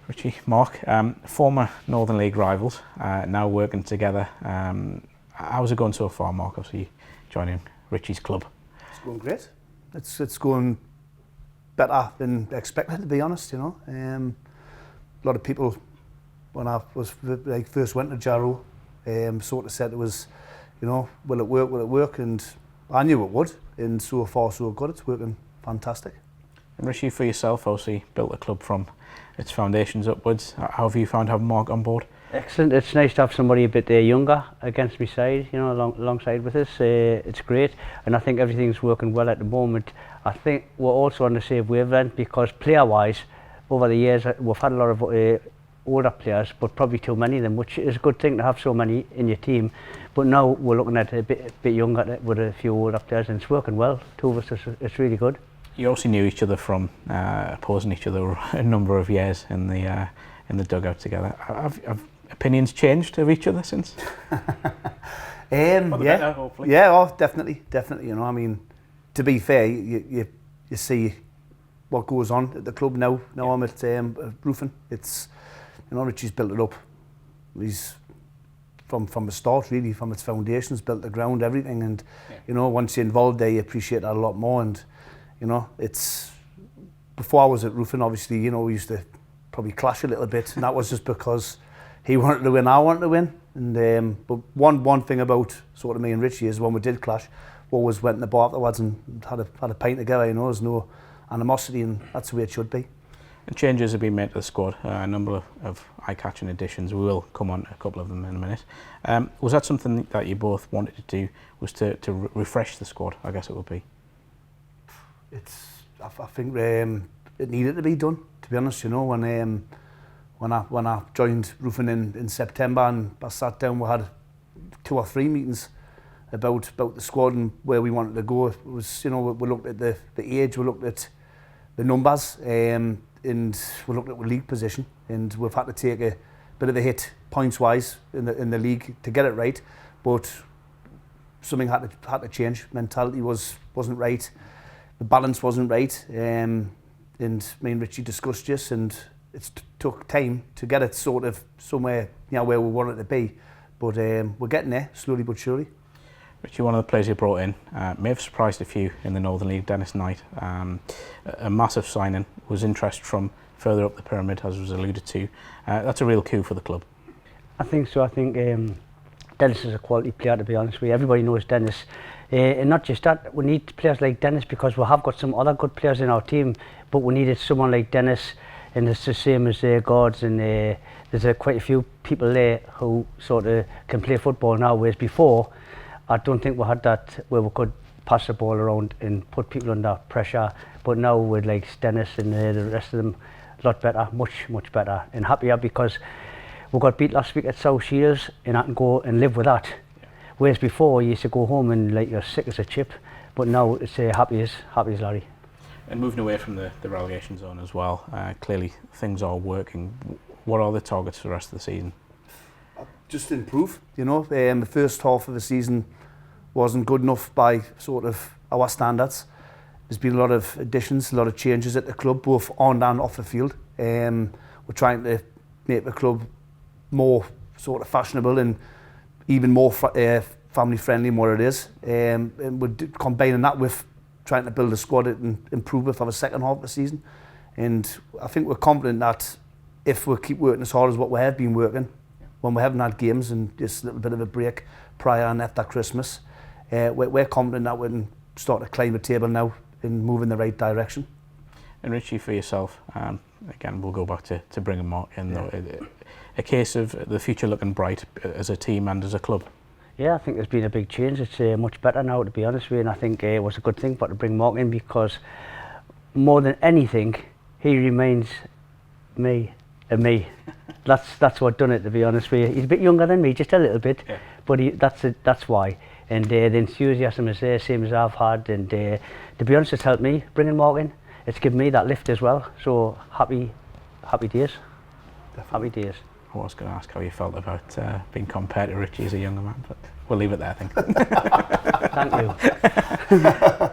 Richie, Mark, former Northern League rivals, now working together. How's it going so far, Mark? Obviously joining Richie's club. It's going great. It's going better than expected, to be honest. You know, a lot of people when I was first went to Jarrow, sort of said it was, you know, will it work? Will it work? And I knew it would. And so far so good. It's working fantastic. And Richie, for yourself, obviously built the club from its foundations upwards. How have you found having Mark on board? Excellent. It's nice to have somebody a bit younger against my side, you know, alongside with us. It's great, and I think everything's working well at the moment. I think we're also on the same wavelength because player-wise, over the years we've had a lot of older players, but probably too many of them, which is a good thing to have so many in your team. But now we're looking at a bit younger with a few older players, and it's working well. Two of us, it's really good. You also knew each other from opposing each other a number of years in the dugout together. Have opinions changed of each other since? Yeah, better, hopefully. Yeah, oh, definitely. You know, I mean, to be fair, you see what goes on at the club now. Now I'm at roofing. It's, you know, Richie's built it up. He's from the start, really, from its foundations, built the ground, everything, and you know, once you're involved there, you appreciate that a lot more. And you know, it's, before I was at roofing, obviously, you know, we used to probably clash a little bit, and that was just because he wanted to win, I wanted to win. And but one thing about sort of me and Richie is when we did clash, we always went in the bar afterwards and had a pint together. You know, there's no animosity, and that's the way it should be. And changes have been made to the squad. A number of eye-catching additions. We will come on to a couple of them in a minute. Was that something that you both wanted to do? Was to refresh the squad? I guess it would be. I think it needed to be done, to be honest. You know, when I joined roofing in September, and I sat down, we had 2 or 3 meetings about the squad and where we wanted to go. It was, you know, we looked at the age, we looked at the numbers, and we looked at the league position, and we've had to take a bit of a hit points wise in the league to get it right. But something had to change. Mentality wasn't right. The balance wasn't right, and me and Richie discussed this, and it took time to get it sort of somewhere, you know, where we wanted to be. But we're getting there, slowly but surely. Richie, one of the players you brought in may have surprised a few in the Northern League, Dennis Knight. A massive signing, was interest from further up the pyramid, as was alluded to. That's a real coup for the club. I think so. I think Dennis is a quality player, to be honest with you. Everybody knows Dennis. And not just that, we need players like Dennis because we have got some other good players in our team, but we needed someone like Dennis, and it's the same as Gord's, and there's quite a few people there who sort of can play football now, whereas before, I don't think we had that where we could pass the ball around and put people under pressure. But now with like Dennis and the rest of them, a lot better, much better, and happier because we got beat last week at South Shields, and I can go and live with that. Whereas before, you used to go home and like you're sick as a chip, but now it's happy as Larry. And moving away from the relegation zone as well, clearly things are working. What are the targets for the rest of the season? Just improve, you know. The first half of the season wasn't good enough by sort of our standards. There's been a lot of additions, a lot of changes at the club, both on and off the field. We're trying to make the club more sort of fashionable and even more family friendly than what it is. And we're combining that with trying to build a squad and improve it for the second half of the season. And I think we're confident that if we keep working as hard as what we have been working, when we haven't had games and just a little bit of a break prior and after Christmas, we're confident that we can start to climb the table now and move in the right direction. And Richie, for yourself, again, we'll go back to bringing Mark in, though. A case of the future looking bright as a team and as a club. Yeah, I think there's been a big change. It's much better now, to be honest with you, and I think it was a good thing for to bring Mark in because more than anything, he reminds me of me. That's what done it, to be honest with you. He's a bit younger than me, just a little bit, but that's why. And the enthusiasm is there, same as I've had, and to be honest, it's helped me bringing Mark in. It's given me that lift as well. So happy days. Definitely. Happy days. I was going to ask how you felt about being compared to Richie as a younger man, but we'll leave it there, I think. Thank you.